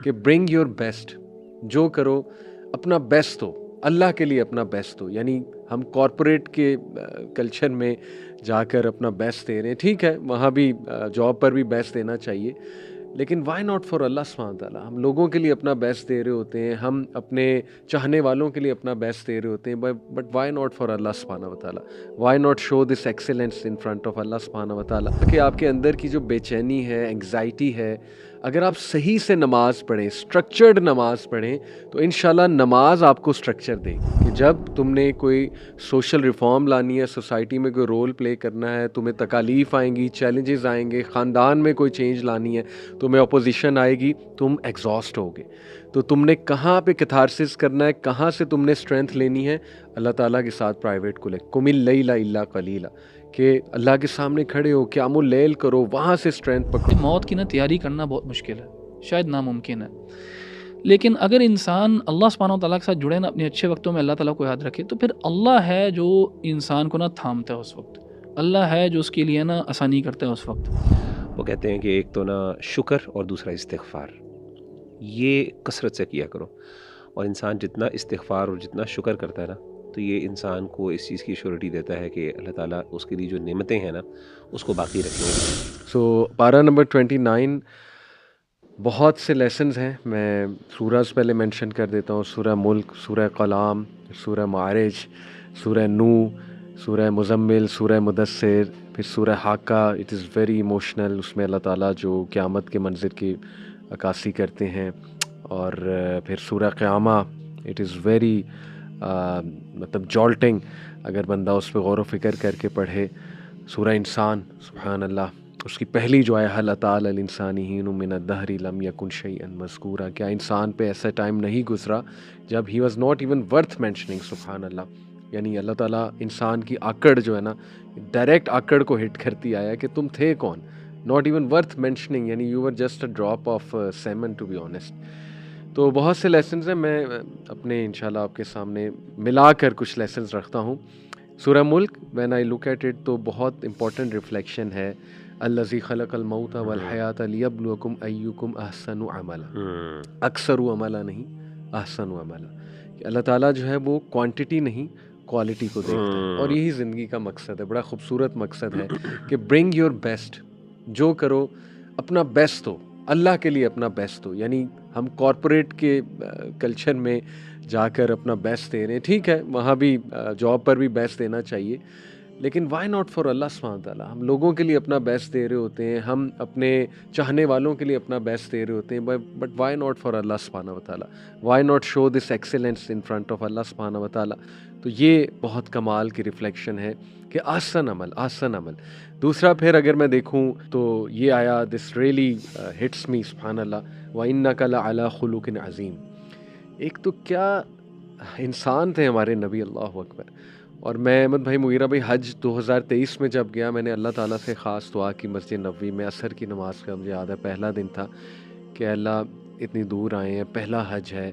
کہ bring your best, جو کرو اپنا بیسٹ ہو، اللہ کے لیے اپنا بیسٹ ہو. یعنی ہم کارپوریٹ کے کلچر میں جا کر اپنا بیسٹ دے رہے ہیں، ٹھیک ہے وہاں بھی جاب پر بھی بیسٹ دینا چاہیے، لیکن وائی ناٹ فار اللہ سبحانہ تعالیٰ. ہم لوگوں کے لیے اپنا بیسٹ دے رہے ہوتے ہیں، ہم اپنے چاہنے والوں کے لیے اپنا بیسٹ دے رہے ہوتے ہیں، بٹ وائی ناٹ فار اللہ سبحانہ تعالیٰ. Why not show this excellence in front of اللہ سبحانہ تعالیٰ. کہ آپ کے اندر کی جو بے چینی ہے، انگزائٹی ہے، اگر آپ صحیح سے نماز پڑھیں، اسٹرکچرڈ نماز پڑھیں، تو انشاءاللہ نماز آپ کو اسٹرکچر دے گی. کہ جب تم نے کوئی سوشل ریفارم لانی ہے، سوسائٹی میں کوئی رول پلے کرنا ہے، تمہیں تکالیف آئیں گی، چیلنجز آئیں گے، خاندان میں کوئی چینج لانی ہے، تمہیں اپوزیشن آئے گی، تم ایگزاسٹ ہوگے. تو تم نے کہاں پہ کتھارسس کرنا ہے، کہاں سے تم نے اسٹرینتھ لینی ہے؟ اللہ تعالیٰ کے ساتھ پرائیویٹ کو لے، قم اللیل الا قلیلا، کہ اللہ کے سامنے کھڑے ہو، قیام اللیل کرو، وہاں سے اسٹرینتھ پکڑو. موت کی تیاری کرنا بہت مشکل ہے، شاید ناممکن ہے، لیکن اگر انسان اللہ سبحانہ و تعالیٰ کے ساتھ جڑے اپنے اچھے وقتوں میں اللہ تعالیٰ کو یاد رکھے، تو پھر اللہ ہے جو انسان کو تھامتا ہے اس وقت، اللہ ہے جو اس کے لیے آسانی کرتا ہے اس وقت. وہ کہتے ہیں کہ ایک تو شکر اور دوسرا استغفار، یہ کثرت سے کیا کرو. اور انسان جتنا استغفار اور جتنا شکر کرتا ہے تو یہ انسان کو اس چیز کی شیورٹی دیتا ہے کہ اللہ تعالیٰ اس کے لیے جو نعمتیں ہیں اس کو باقی رکھیں گے. سو پارہ نمبر 29 بہت سے لیسنز ہیں. میں سورہ سے پہلے مینشن کر دیتا ہوں، سورہ ملک، سورہ قلام، سورہ معارج، سورہ نو، سورہ مزمل، سورہ مدثر، پھر سورہ حاقہ. It is very emotional. اس میں اللہ تعالیٰ جو قیامت کے منظر کی عکاسی کرتے ہیں. اور پھر سورہ قیامہ، اٹ از ویری مطلب جالٹنگ اگر بندہ اس پہ غور و فکر کر کے پڑھے. سورہ انسان، سبحان اللہ، اس کی پہلی جو ہے حل اتی علی الانسان حین من الدہر لم یکن شیئا مذکورا، کیا انسان پہ ایسا ٹائم نہیں گزرا جب he was not even worth mentioning. سبحان اللہ. یعنی اللہ تعالیٰ انسان کی آکڑ جو ہے ڈائریکٹ آکڑ کو ہٹ کرتی آیا کہ تم تھے کون، ناٹ ایون ورتھ مینشننگ، یعنی you were just a drop of semen to be honest. تو بہت سے لیسنز ہیں، میں اپنے انشاءاللہ آپ کے سامنے ملا کر کچھ لیسنز رکھتا ہوں. سورہ ملک when I look at it تو بہت امپورٹنٹ ریفلیکشن ہے. الذی خلق الموت والحیات لیبلوکم ایکم احسن عملا، اکثر عملا نہیں، احسن عملا. اللہ تعالیٰ جو ہے وہ کوانٹٹی نہیں کوالٹی کو دیکھتا ہے، اور یہی زندگی کا مقصد ہے. بڑا خوبصورت مقصد ہے کہ برنگ یور بیسٹ، جو کرو اپنا بیسٹ ہو، اللہ کے لیے اپنا بیسٹ ہو. یعنی ہم کارپوریٹ کے کلچر میں جا کر اپنا بیسٹ دے رہے ہیں، ٹھیک ہے وہاں بھی جاب پر بھی بیسٹ دینا چاہیے، لیکن وائی ناٹ فار اللہ سبحانہ تعالیٰ. ہم لوگوں کے لیے اپنا بیسٹ دے رہے ہوتے ہیں، ہم اپنے چاہنے والوں کے لیے اپنا بیسٹ دے رہے ہوتے ہیں، بٹ وائی ناٹ فار اللہ سبحانہ تعالیٰ. Why not show this excellence in front of اللہ سبحانہ تعالیٰ. تو یہ بہت کمال کی ریفلیکشن ہے کہ احسن عمل، احسن عمل. دوسرا پھر اگر میں دیکھوں تو یہ آیا، دس ریئلی ہٹس می، سبحان اللہ، وَإِنَّكَ لَعَلَىٰ خُلُقٍ عَظِيمٍ. ایک تو کیا انسان تھے ہمارے نبی، اللہ اکبر. اور میں احمد بھائی مغیرہ بھائی حج 2023 میں جب گیا، میں نے اللہ تعالیٰ سے خاص دعا کی مسجد نبوی میں. عصر کی نماز کا مجھے یاد ہے پہلا دن تھا کہ اللہ اتنی دور آئے ہیں، پہلا حج ہے،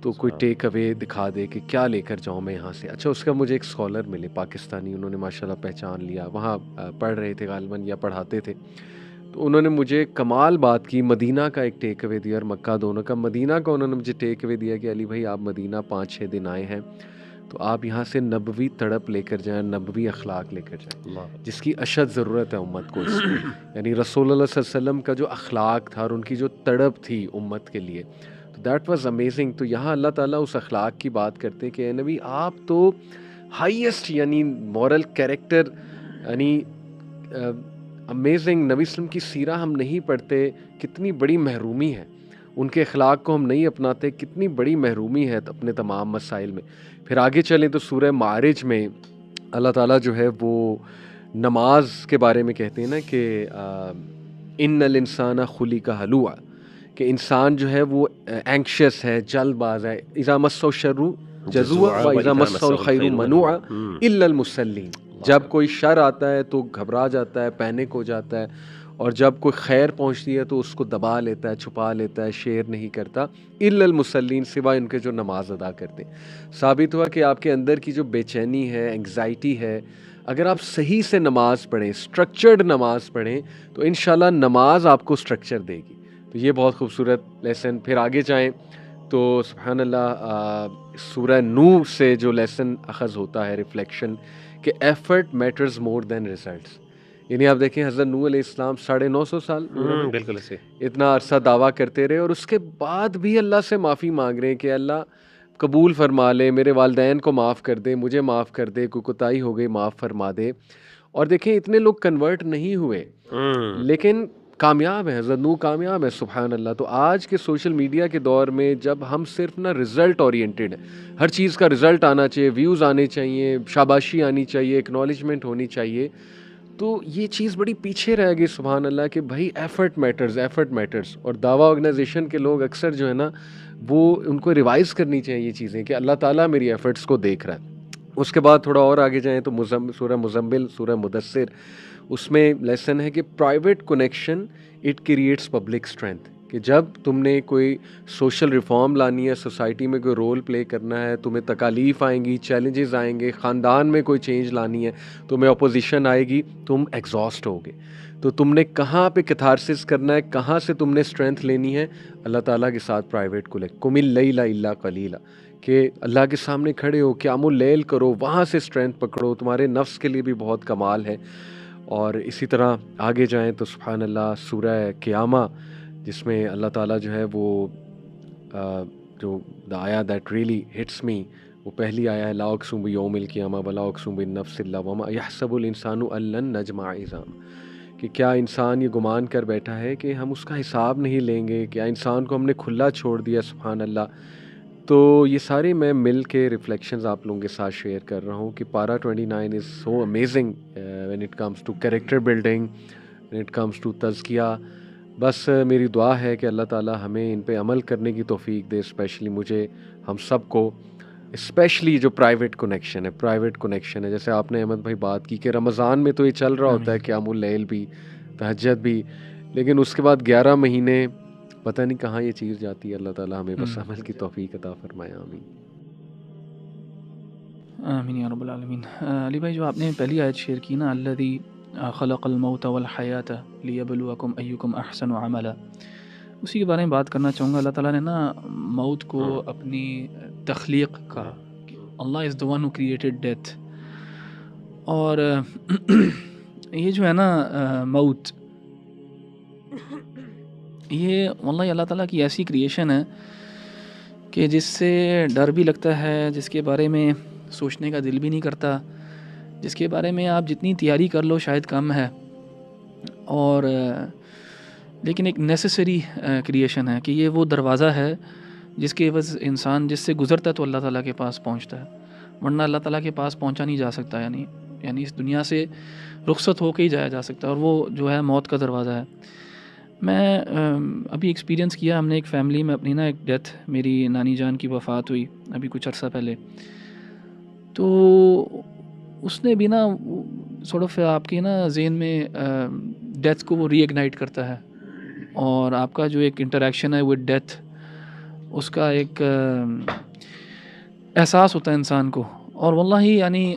تو کوئی ٹیک اوے دکھا دے کہ کیا لے کر جاؤں میں یہاں سے. اچھا اس کا مجھے ایک اسکالر ملے پاکستانی، انہوں نے ماشاءاللہ پہچان لیا، وہاں پڑھ رہے تھے غالباً یا پڑھاتے تھے. تو انہوں نے مجھے کمال بات کی، مدینہ کا ایک ٹیک اوے دیا اور مکہ دونوں کا. مدینہ کا انہوں نے مجھے ٹیک اوے دیا کہ علی بھائی آپ مدینہ 5-6 دن آئے ہیں تو آپ یہاں سے نبوی تڑپ لے کر جائیں، نبوی اخلاق لے کر جائیں، جس کی اشد ضرورت ہے امت کو اس میں. یعنی رسول اللہ صلی اللہ علیہ وسلم کا جو اخلاق تھا اور ان کی جو تڑپ تھی امت کے لیے، تو دیٹ واز امیزنگ. تو یہاں اللہ تعالیٰ اس اخلاق کی بات کرتے ہیں کہ اے نبی آپ تو ہائیسٹ یعنی مورل کیریکٹر، یعنی امیزنگ. نبی وسلم کی سیرہ ہم نہیں پڑھتے، کتنی بڑی محرومی ہے. ان کے اخلاق کو ہم نہیں اپناتے، کتنی بڑی محرومی ہے اپنے تمام مسائل میں. پھر آگے چلیں تو سورہ معارج میں اللہ تعالیٰ جو ہے وہ نماز کے بارے میں کہتے ہیں نا کہ ان الانسان خلق ہلوعا، کہ انسان جو ہے وہ اینکشس ہے، جلد باز ہے. اذا مسہ الشر جزوعا واذا مسہ الخیر منوعا الا المصلین. جب کوئی شر آتا ہے تو گھبرا جاتا ہے، پینک ہو جاتا ہے، اور جب کوئی خیر پہنچتی ہے تو اس کو دبا لیتا ہے، چھپا لیتا ہے، شیئر نہیں کرتا. الا المصلین، سوائے ان کے جو نماز ادا کرتے ہیں. ثابت ہوا کہ آپ کے اندر کی جو بے چینی ہے، انگزائٹی ہے، اگر آپ صحیح سے نماز پڑھیں، اسٹرکچرڈ نماز پڑھیں، تو انشاءاللہ نماز آپ کو اسٹرکچر دے گی. تو یہ بہت خوبصورت لیسن. پھر آگے جائیں تو سبحان اللہ سورہ نو سے جو لیسن اخذ ہوتا ہے ریفلیکشن کہ ایفرٹ میٹرز مور دین ریزلٹس. یعنی آپ دیکھیں حضرت نوح علیہ السلام 950 سال بالکل سے اتنا عرصہ دعویٰ کرتے رہے اور اس کے بعد بھی اللہ سے معافی مانگ رہے ہیں کہ اللہ قبول فرما لے, میرے والدین کو معاف کر دے, مجھے معاف کر دے, کوئی کوتاہی ہو گئی معاف فرما دے. اور دیکھیں اتنے لوگ کنورٹ نہیں ہوئے لیکن کامیاب ہیں, حضرت نوح کامیاب ہے سبحان اللہ. تو آج کے سوشل میڈیا کے دور میں جب ہم صرف نا رزلٹ اورینٹیڈ ہیں, ہر چیز کا رزلٹ آنا چاہیے, ویوز آنے چاہیے, شاباشی آنی چاہیے, اکنالجمنٹ ہونی چاہیے, تو یہ چیز بڑی پیچھے رہ گئی سبحان اللہ کہ بھائی ایفرٹ میٹرز, ایفرٹ میٹرز. اور دعویٰ آرگنائزیشن کے لوگ اکثر جو ہے نا وہ ان کو ریوائز کرنی چاہیے یہ چیزیں کہ اللہ تعالیٰ میری ایفرٹس کو دیکھ رہا ہے. اس کے بعد تھوڑا اور آگے جائیں تو سورہ مزمل, سورہ مدثر, اس میں لیسن ہے کہ private connection it creates public strength. کہ جب تم نے کوئی سوشل ریفارم لانی ہے, سوسائٹی میں کوئی رول پلے کرنا ہے, تمہیں تکالیف آئیں گی, چیلنجز آئیں گے, خاندان میں کوئی چینج لانی ہے, تمہیں اپوزیشن آئے گی, تم ایگزاسٹ ہوگے. تو تم نے کہاں پہ کیتھارسس کرنا ہے, کہاں سے تم نے اسٹرینتھ لینی ہے, اللہ تعالیٰ کے ساتھ پرائیویٹ قم اللیل الا قلیلا, کہ اللہ کے سامنے کھڑے ہو, قیام اللیل کرو, وہاں سے اسٹرینتھ پکڑو, تمہارے نفس کے لیے بھی بہت کمال ہے. اور اسی طرح آگے جائیں تو سبحان اللہ سورہ قیامہ جس میں اللہ تعالیٰ جو ہے وہ جو دا آیا دیٹ ریئلی ہٹس می, وہ پہلی آیا ہے لا اقسم بیوم القیامہ ولا اقسم بالنفس اللوامہ یحسب الانسان ان لن نجمع عظامہ, کہ کیا انسان یہ گمان کر بیٹھا ہے کہ ہم اس کا حساب نہیں لیں گے, کیا انسان کو ہم نے کھلا چھوڑ دیا سبحان اللہ. تو یہ سارے میں مل کے ریفلیکشنز آپ لوگوں کے ساتھ شیئر کر رہا ہوں کہ پارا 29 is so amazing when it comes to character building, when it comes to تزکیہ. بس میری دعا ہے کہ اللہ تعالیٰ ہمیں ان پہ عمل کرنے کی توفیق دے, اسپیشلی مجھے, ہم سب کو, اسپیشلی جو پرائیویٹ کنیکشن ہے. جیسے آپ نے احمد بھائی بات کی کہ رمضان میں تو یہ چل رہا ہوتا ہے قیام اللیل بھی, تہجد بھی, لیکن اس کے بعد 11 مہینے پتہ نہیں کہاں یہ چیز جاتی ہے. اللہ تعالیٰ ہمیں بس عمل کی توفیق عطا فرمائے, آمین آمین یا رب العالمین. علی بھائی جو آپ نے پہلی آیت شیئر کی نا, الذی خلق الموت والحیات لیبلوکم ایکم احسن عملا, اسی کے بارے میں بات کرنا چاہوں گا. اللہ تعالیٰ نے نا موت کو اپنی تخلیق کہا, اللہ از the one who created death. اور یہ جو ہے نا موت, یہ واللہ اللہ تعالیٰ کی ایسی کریشن ہے کہ جس سے ڈر بھی لگتا ہے, جس کے بارے میں سوچنے کا دل بھی نہیں کرتا, جس کے بارے میں آپ جتنی تیاری کر لو شاید کم ہے. اور لیکن ایک نیسیسری کریشن ہے کہ یہ وہ دروازہ ہے جس کے عوض انسان جس سے گزرتا ہے تو اللہ تعالیٰ کے پاس پہنچتا ہے, ورنہ اللہ تعالیٰ کے پاس پہنچا نہیں جا سکتا. یعنی اس دنیا سے رخصت ہو کے ہی جایا جا سکتا ہے, اور وہ جو ہے موت کا دروازہ ہے. میں ابھی ایکسپیرینس کیا, ہم نے ایک فیملی میں اپنی نا ایک ڈیتھ, میری نانی جان کی وفات ہوئی ابھی کچھ عرصہ پہلے. تو اس نے بھی نا سورٹ آف آپ کے نا ذہن میں ڈیتھ کو وہ ری ایگنائٹ کرتا ہے, اور آپ کا جو ایک انٹریکشن ہے ود ڈیتھ, اس کا ایک احساس ہوتا ہے انسان کو. اور واللہ یعنی